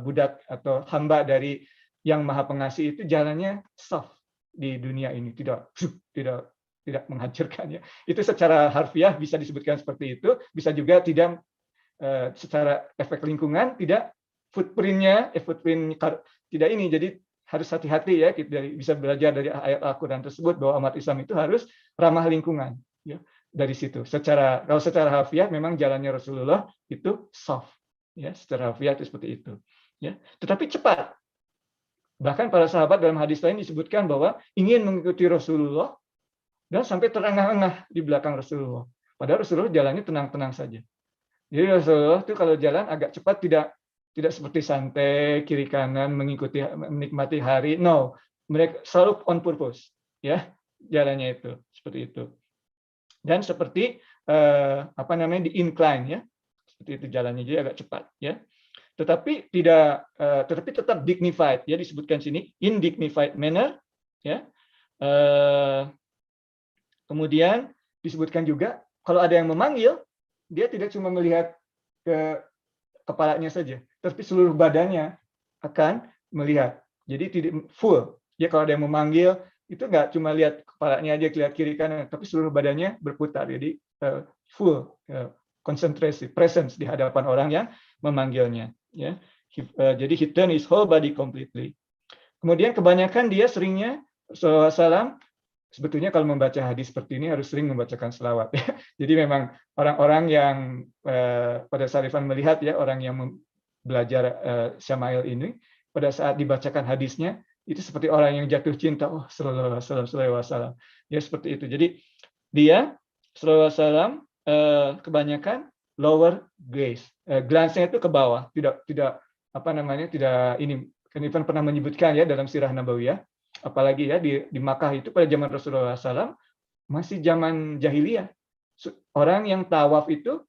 budak atau hamba dari yang Maha Pengasih itu jalannya soft di dunia ini, tidak menghancurkannya. Itu secara harfiah bisa disebutkan seperti itu, bisa juga tidak secara efek lingkungan, tidak footprint tidak ini. Jadi harus hati-hati, ya, kita bisa belajar dari ayat Al-Quran tersebut bahwa umat Islam itu harus ramah lingkungan, ya. Dari situ, kalau secara harfiah memang jalannya Rasulullah itu soft, ya, secara harfiah itu seperti itu, ya. Tetapi cepat. Bahkan para sahabat dalam hadis lain disebutkan bahwa ingin mengikuti Rasulullah dan sampai terengah-engah di belakang Rasulullah. Padahal Rasulullah jalannya tenang-tenang saja. Jadi Rasulullah itu kalau jalan agak cepat, tidak seperti santai kiri kanan menikmati hari. No, mereka selalu on purpose, ya, jalannya itu seperti itu. Dan seperti di incline, ya, seperti itu jalannya, jadi agak cepat, ya. Tetapi tetap dignified, ya, disebutkan sini in dignified manner, ya. Kemudian disebutkan juga kalau ada yang memanggil, dia tidak cuma melihat ke kepalanya saja, tapi seluruh badannya akan melihat. Jadi tidak full, ya, kalau ada yang memanggil itu nggak cuma lihat kepalanya aja, lihat kiri kanan, tapi seluruh badannya berputar. Jadi full konsentrasi, presence di hadapan orang yang memanggilnya, ya. Jadi he turn his whole body completely. Kemudian kebanyakan dia seringnya SAW sebetulnya kalau membaca hadis seperti ini harus sering membacakan selawat. Jadi memang orang-orang yang pada saat Irfan melihat ya orang yang belajar Syama'il ini pada saat dibacakan hadisnya itu seperti orang yang jatuh cinta. Oh, sallallahu alaihi wasallam. Ya seperti itu. Jadi dia sallallahu alaihi wasallam kebanyakan lower gaze. Glance-nya itu ke bawah, tidak apa namanya? Tidak ini. Kan Irfan pernah menyebutkan ya dalam Sirah Nabawiyah, apalagi ya di Makkah itu pada zaman Rasulullah SAW masih zaman jahiliyah, orang yang tawaf itu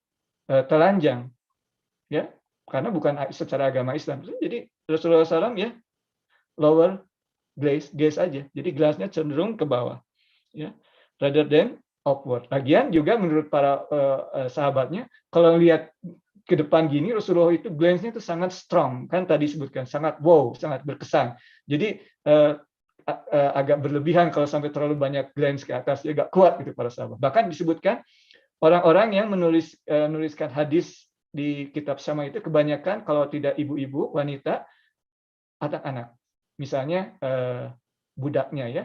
telanjang, ya karena bukan secara agama Islam. Jadi Rasulullah SAW ya lower gaze aja, jadi gelasnya cenderung ke bawah, ya rather than upward. Lagian juga menurut para sahabatnya, kalau lihat ke depan gini Rasulullah itu glance-nya itu sangat strong, kan tadi disebutkan sangat wow, sangat berkesan. Jadi agak berlebihan kalau sampai terlalu banyak glance ke atas, ya agak kuat gitu para sahabat. Bahkan disebutkan orang-orang yang menuliskan hadis di kitab Syama itu kebanyakan kalau tidak ibu-ibu, wanita, anak-anak. Misalnya budaknya ya,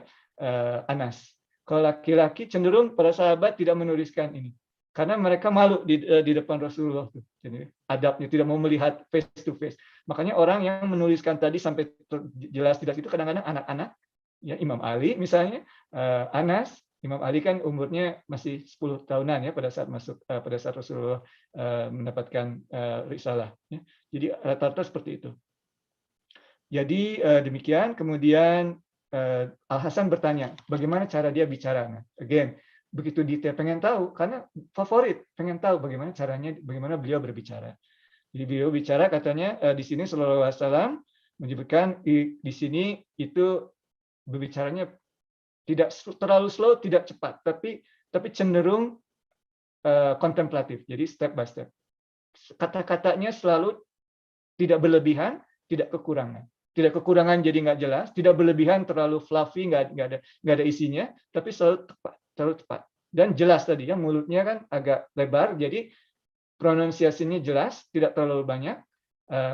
Anas. Kalau laki-laki cenderung para sahabat tidak menuliskan ini. Karena mereka malu di depan Rasulullah. Jadi, adabnya tidak mau melihat face to face. Makanya orang yang menuliskan tadi sampai jelas tidak itu kadang-kadang anak-anak, ya Imam Ali misalnya, Anas, Imam Ali kan umurnya masih 10 tahunan ya pada saat Rasulullah mendapatkan risalah. Ya. Jadi rata-rata seperti itu. Jadi demikian. Kemudian Al Hasan bertanya, bagaimana cara dia bicara? Nah, again, begitu detail, pengen tahu karena favorit, pengen tahu bagaimana caranya, bagaimana beliau berbicara. Jadi beliau bicara katanya di sini sallallahu alaihi wasallam menyebutkan di sini itu berbicaranya tidak terlalu slow, tidak cepat, tapi cenderung kontemplatif. Jadi step by step. Kata-katanya selalu tidak berlebihan, tidak kekurangan. Tidak kekurangan jadi nggak jelas, tidak berlebihan terlalu fluffy, nggak ada isinya, tapi selalu tepat dan jelas tadi ya, mulutnya kan agak lebar, jadi pronunciasinya jelas, tidak terlalu banyak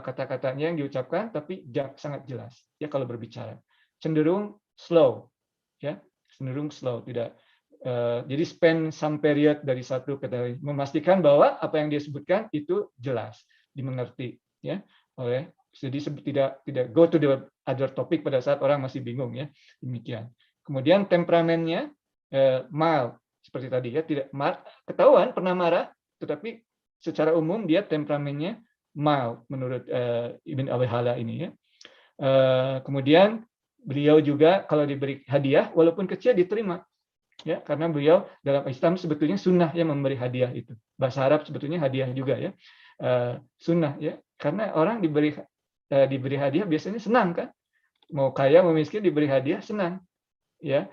kata-katanya yang diucapkan, tapi sangat jelas ya kalau berbicara. Cenderung slow, ya cenderung slow, tidak jadi spend some period dari satu kata, memastikan bahwa apa yang dia sebutkan itu jelas, dimengerti ya oleh. Jadi tidak go to the other topic pada saat orang masih bingung ya, demikian. Kemudian temperamennya mild seperti tadi ya, tidak ketahuan pernah marah, tetapi secara umum dia temperamennya mild menurut Ibn Abi Hala ini ya. Kemudian beliau juga kalau diberi hadiah walaupun kecil diterima ya, karena beliau dalam Islam sebetulnya sunnah ya memberi hadiah itu. Bahasa Arab sebetulnya hadiah juga ya, sunnah ya, karena orang diberi hadiah biasanya senang kan, mau kaya mau miskin diberi hadiah senang ya,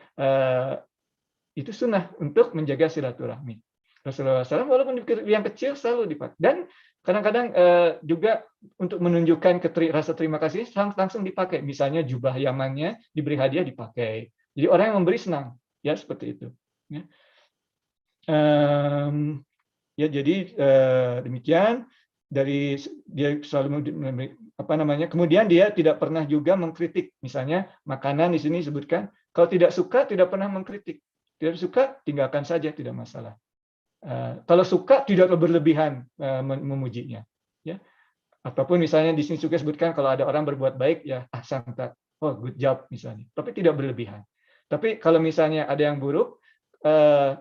itu sunnah untuk menjaga silaturahmi. Rasulullah SAW walaupun yang kecil selalu dipakai, dan kadang-kadang juga untuk menunjukkan rasa terima kasih langsung dipakai, misalnya jubah Yamannya diberi hadiah dipakai, jadi orang yang memberi senang ya, seperti itu ya. Ya jadi demikian, dari dia selalu kemudian dia tidak pernah juga mengkritik, misalnya makanan di sini disebutkan kalau tidak suka tidak pernah mengkritik, tidak suka tinggalkan saja, tidak masalah. Kalau suka tidak berlebihan memujinya ya, ataupun misalnya di sini juga disebutkan kalau ada orang berbuat baik ya ahsanta, oh good job misalnya, tapi tidak berlebihan. Tapi kalau misalnya ada yang buruk,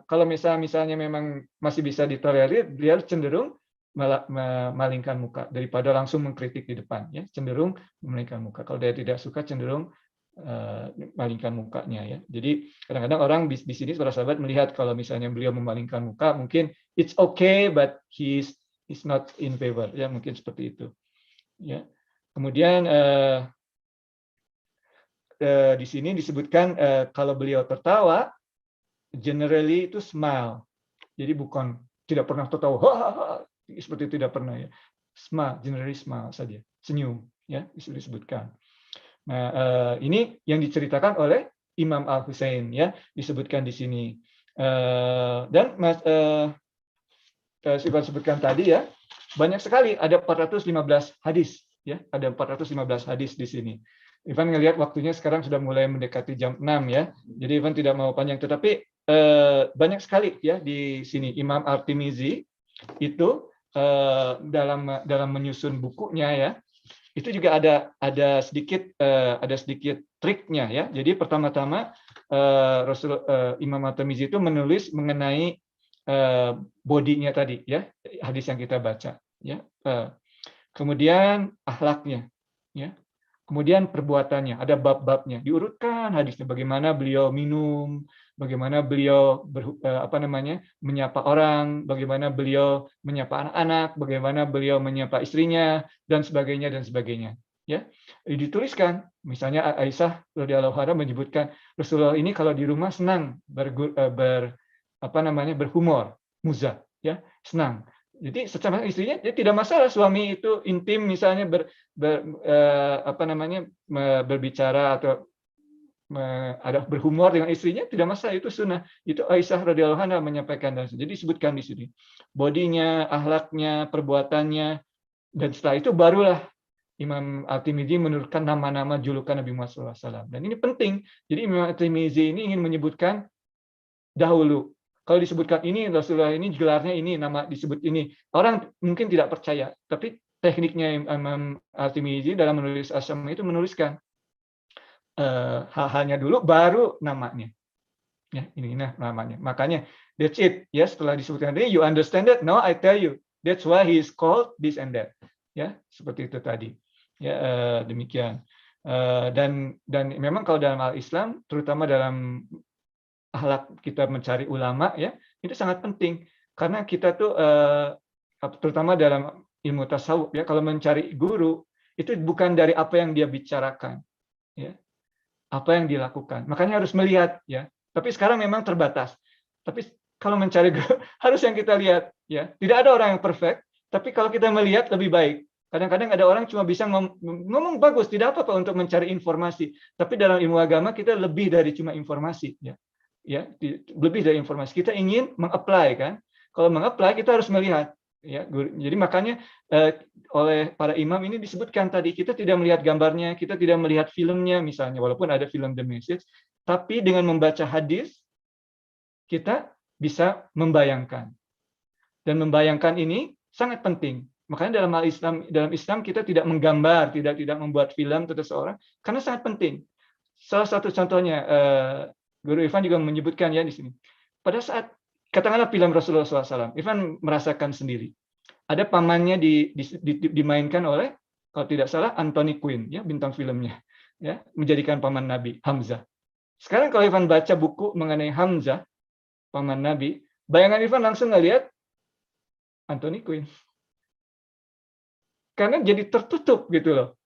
kalau misalnya memang masih bisa ditolerir, dia cenderung memalingkan muka daripada langsung mengkritik di depan ya, cenderung memalingkan muka. Kalau dia tidak suka cenderung memalingkan mukanya ya. Jadi kadang-kadang orang di sini para sahabat melihat kalau misalnya beliau memalingkan muka, mungkin it's okay but he's not in favor ya, mungkin seperti itu ya. Kemudian di sini disebutkan kalau beliau tertawa generally itu smile, jadi bukan tidak pernah tertawa seperti itu, tidak pernah ya, smile, generally smile saja, senyum ya, disebutkan. Nah, ini yang diceritakan oleh Imam Al-Husain ya, disebutkan di sini. Dan saya sebutkan tadi ya, banyak sekali, ada 415 hadis ya, ada 415 hadis di sini. Ivan ngelihat waktunya sekarang sudah mulai mendekati jam 6 ya. Jadi Ivan tidak mau panjang, tetapi banyak sekali ya di sini Imam Al-Tirmizi itu dalam menyusun bukunya ya. Itu juga ada sedikit triknya ya. Jadi pertama-tama Imam At-Tirmizi itu menulis mengenai bodinya tadi ya, hadis yang kita baca ya. Kemudian akhlaknya ya. Kemudian perbuatannya, ada bab-babnya, diurutkan hadisnya bagaimana beliau minum, bagaimana beliau menyapa orang, bagaimana beliau menyapa anak-anak, bagaimana beliau menyapa istrinya dan sebagainya dan sebagainya. Ya, dituliskan. Misalnya Aisyah radhiyallahu anha menyebutkan Rasulullah ini kalau di rumah senang berhumor, muzah, ya, senang. Jadi secara istrinya ya tidak masalah suami itu intim misalnya berbicara atau ada berhumor dengan istrinya, tidak masalah, itu sunnah. Itu Aisyah radhiyallahu anha menyampaikan. Jadi disebutkan di sini bodinya, akhlaknya, perbuatannya, dan setelah itu barulah Imam At-Tirmizi menurunkan nama-nama julukan Nabi Muhammad SAW. Dan ini penting. Jadi Imam At-Tirmizi ini ingin menyebutkan dahulu. Kalau disebutkan ini, Rasulullah ini gelarnya ini, nama disebut ini. Orang mungkin tidak percaya, tapi tekniknya Imam At-Tirmizi dalam menulis As-Sami itu menuliskan hal-halnya dulu, baru namanya. Ya, ini namanya. Makanya, that's it. Ya, setelah disebutkan ini, you understand that? Now I tell you. That's why he is called this and that. Ya, seperti itu tadi. Ya, demikian. Dan memang kalau dalam al-Islam, terutama dalam akhlak kita mencari ulama ya, itu sangat penting karena kita tuh terutama dalam ilmu tasawuf ya, kalau mencari guru itu bukan dari apa yang dia bicarakan ya, apa yang dilakukan, makanya harus melihat ya. Tapi sekarang memang terbatas, tapi kalau mencari guru harus yang kita lihat ya. Tidak ada orang yang perfect, tapi kalau kita melihat lebih baik. Kadang-kadang ada orang cuma bisa ngomong bagus, tidak apa-apa untuk mencari informasi, tapi dalam ilmu agama kita lebih dari cuma informasi ya. Ya, lebih dari informasi, kita ingin mengapply kan. Kalau mengapply kita harus melihat ya. Jadi makanya oleh para imam ini disebutkan tadi, kita tidak melihat gambarnya, kita tidak melihat filmnya misalnya, walaupun ada film The Message, tapi dengan membaca hadis kita bisa membayangkan, dan membayangkan ini sangat penting. Makanya dalam Islam kita tidak menggambar, tidak membuat film tentang seseorang, karena sangat penting. Salah satu contohnya Guru Ivan juga menyebutkan ya di sini. Pada saat katakanlah film Rasulullah SAW, Ivan merasakan sendiri. Ada pamannya dimainkan oleh, kalau tidak salah, Anthony Quinn, ya, bintang filmnya, ya, menjadikan paman Nabi Hamzah. Sekarang kalau Ivan baca buku mengenai Hamzah, paman Nabi, bayangan Ivan langsung ngelihat Anthony Quinn. Karena jadi tertutup gitu loh.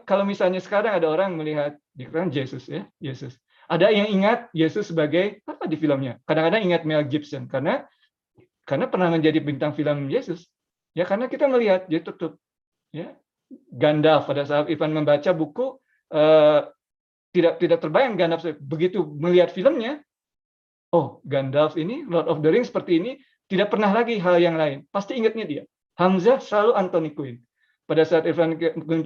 Kalau misalnya sekarang ada orang melihat dikatakan Yesus ya, Yesus. Ada yang ingat Yesus sebagai apa di filmnya? Kadang-kadang ingat Mel Gibson karena pernah menjadi bintang film Yesus. Ya, karena kita melihat dia tutup. Ya. Gandalf pada saat Ivan membaca buku tidak terbayang Gandalf begitu melihat filmnya. Oh, Gandalf ini Lord of the Rings seperti ini, tidak pernah lagi hal yang lain. Pasti ingatnya dia. Hamzah selalu Anthony Quinn. Pada saat Ivan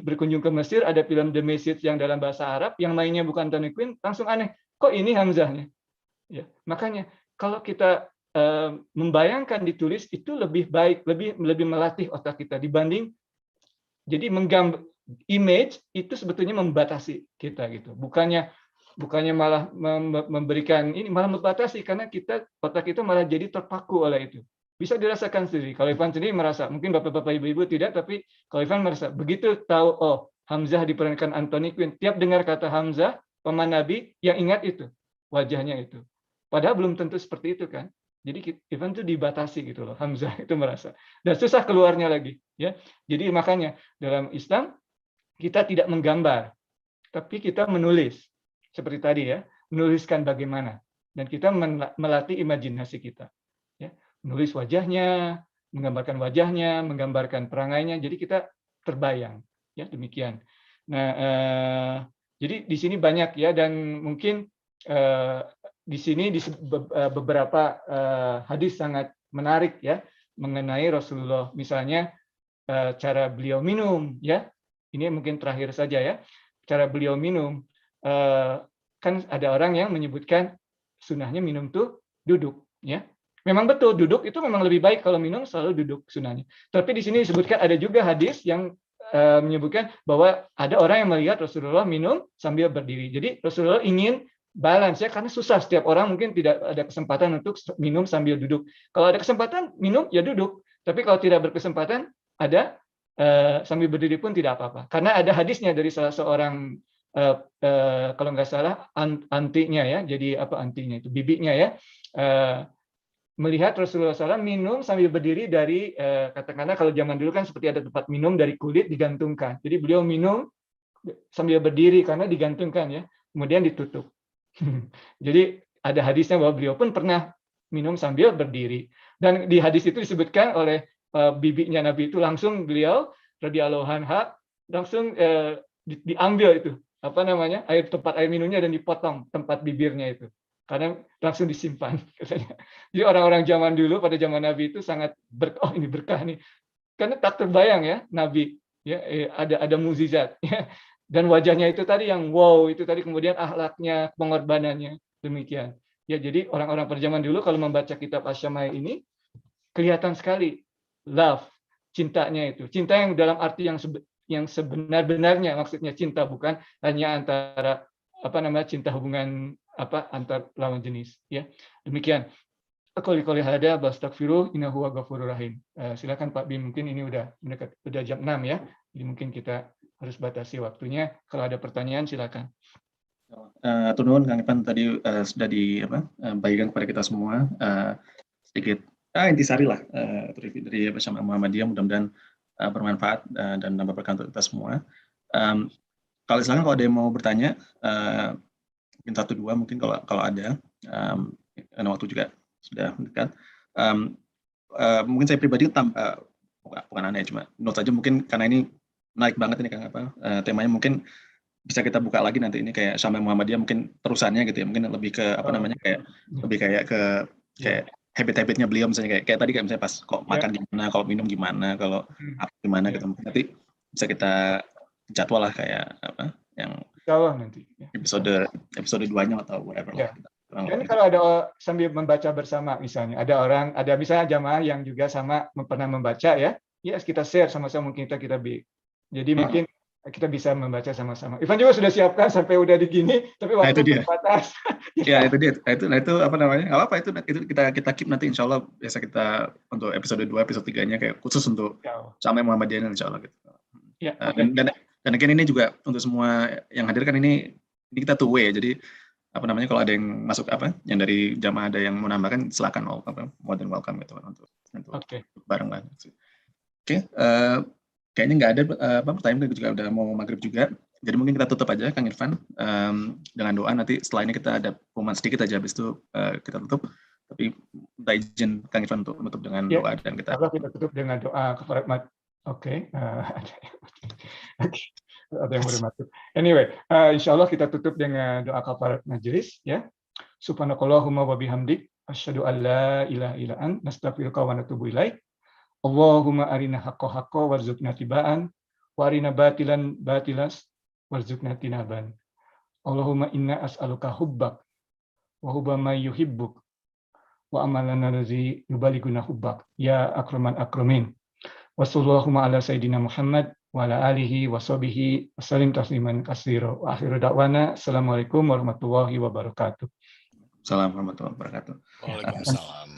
berkunjung ke Mesir, ada film The Message yang dalam bahasa Arab, yang mainnya bukan Anthony Quinn, langsung aneh. Kok ini Hamzahnya? Ya, makanya kalau kita membayangkan ditulis itu lebih baik, lebih melatih otak kita dibanding jadi menggambar image itu sebetulnya membatasi kita gitu. Bukannya malah memberikan ini, malah membatasi karena otak kita malah jadi terpaku oleh itu. Bisa dirasakan sendiri. Kalau Ivan sendiri merasa, mungkin bapak-bapak ibu-ibu tidak, tapi kalau Ivan merasa begitu tahu, oh Hamzah diperankan Anthony Quinn, tiap dengar kata Hamzah, paman Nabi, yang ingat itu wajahnya itu. Padahal belum tentu seperti itu kan. Jadi Ivan itu dibatasi gitu loh, Hamzah itu merasa. Dan susah keluarnya lagi. Ya. Jadi makanya dalam Islam kita tidak menggambar, tapi kita menulis. Seperti tadi ya, menuliskan bagaimana. Dan kita melatih imajinasi kita. Ya. Menulis wajahnya, menggambarkan wajahnya, menggambarkan perangainya, jadi kita terbayang, ya demikian. Nah, jadi di sini banyak ya, dan mungkin di sini beberapa hadis sangat menarik ya mengenai Rasulullah, misalnya cara beliau minum, ya ini mungkin terakhir saja ya, cara beliau minum, kan ada orang yang menyebutkan sunahnya minum tuh duduk, ya. Memang betul duduk itu memang lebih baik, kalau minum selalu duduk sunahnya. Tapi di sini disebutkan ada juga hadis yang menyebutkan bahwa ada orang yang melihat Rasulullah minum sambil berdiri. Jadi Rasulullah ingin balance ya, karena susah, setiap orang mungkin tidak ada kesempatan untuk minum sambil duduk. Kalau ada kesempatan minum ya duduk, tapi kalau tidak berkesempatan ada sambil berdiri pun tidak apa-apa. Karena ada hadisnya dari salah seorang kalau nggak salah antinya ya, jadi apa antinya itu bibinya ya, melihat Rasulullah SAW minum sambil berdiri dari katakanlah kalau zaman dulu kan seperti ada tempat minum dari kulit digantungkan. Jadi beliau minum sambil berdiri karena digantungkan ya, kemudian ditutup. Jadi ada hadisnya bahwa beliau pun pernah minum sambil berdiri. Dan di hadis itu disebutkan oleh bibinya Nabi itu, langsung beliau radhiyallahu anha langsung diambil itu apa namanya tempat air minumnya dan dipotong tempat bibirnya itu, karena langsung disimpan katanya. Jadi orang-orang zaman dulu pada zaman Nabi itu sangat oh ini berkah nih, karena tak terbayang ya Nabi ya ada mukjizat ya. Dan wajahnya itu tadi yang wow itu tadi, kemudian akhlaknya, pengorbanannya demikian ya. Jadi orang-orang pada zaman dulu kalau membaca kitab Asy-Syama'il ini kelihatan sekali love, cintanya itu, cinta yang dalam arti yang sebenar-benarnya, maksudnya cinta bukan hanya antara apa namanya cinta hubungan apa antar lawan jenis ya. Demikian. Qouli hadza wastaghfiruh innahu ghafurur rahim. Silakan Pak Bim, mungkin ini udah jam 6 ya. Jadi mungkin kita harus batasi waktunya. Kalau ada pertanyaan silakan. Atur nuwun Kang Irfan, tadi sudah bagikan kepada kita semua sedikit intisari lah dari bersama Muhammadiyah, mudah-mudahan bermanfaat dan nambah berkah untuk kita semua. Kalau silakan kalau ada yang mau bertanya, mungkin 1-2 mungkin kalau ada, karena waktu juga sudah mendekat. Mungkin saya pribadi bukan aneh, cuma note saja mungkin karena ini naik banget ini Kang temanya, mungkin bisa kita buka lagi nanti ini kayak Syama'il Muhammadiyah mungkin terusannya gitu ya, mungkin lebih ke apa namanya kayak lebih kayak ke kayak habit-habitnya beliau, misalnya kayak tadi misalnya pas kok makan gimana, kalau minum gimana, kalau apa gimana gitu. Mungkin nanti bisa kita jadwal lah kayak apa yang nanti episode 2-nya atau whatever lah. Ini kalau ada sambil membaca bersama, misalnya ada misalnya jamaah yang juga sama pernah membaca ya kita share sama-sama, mungkin kita jadi mungkin kita bisa membaca sama-sama. Ivan juga sudah siapkan sampai udah digini, tapi waktu terbatas. Ya itu dia. Itu apa namanya? Nggak apa-apa, itu kita keep nanti insya Allah, biasa kita untuk episode 2, episode 3-nya kayak khusus untuk Syama'il Muhammadiyah insya Allah gitu. Ya, dan again ini juga untuk semua yang hadir kan ini kita two way, jadi apa namanya kalau ada yang masuk yang dari jamaah ada yang mau nambahkan silakan, more than welcome gitu untuk bareng lah. Oke. Kayaknya nggak ada pertanyaan, juga udah mau maghrib juga. Jadi mungkin kita tutup aja Kang Irfan dengan doa. Nanti setelah ini kita ada pengumuman sedikit aja, habis itu kita tutup. Tapi minta izin Kang Irfan untuk menutup dengan doa dan kita tutup dengan doa kepada Oke. Ada yang boleh masuk. Anyway, insya Allah kita tutup dengan doa kafarat majelis ya. Subhanakallahumma wa bihamdik asyhadu an la ilaha illa anta nastaghfiruka wa natubu ilaik. Allahumma arina haqqa haqqa warzuqna tibaan wa arina batilan batilas warzuqna tinaban. Allahumma inna as'aluka hubbak wa hubba man yuhibbuk wa amalan allazi yubaliguna hubbak ya akraman akramin. Wa sallallahu ala sayyidina Muhammad wa ala alihi wa sahbihi wasallim tasliman katsira. Wa akhiru da'wana assalamualaikum warahmatullahi wabarakatuh. Assalamualaikum warahmatullahi wabarakatuh. Waalaikumsalam.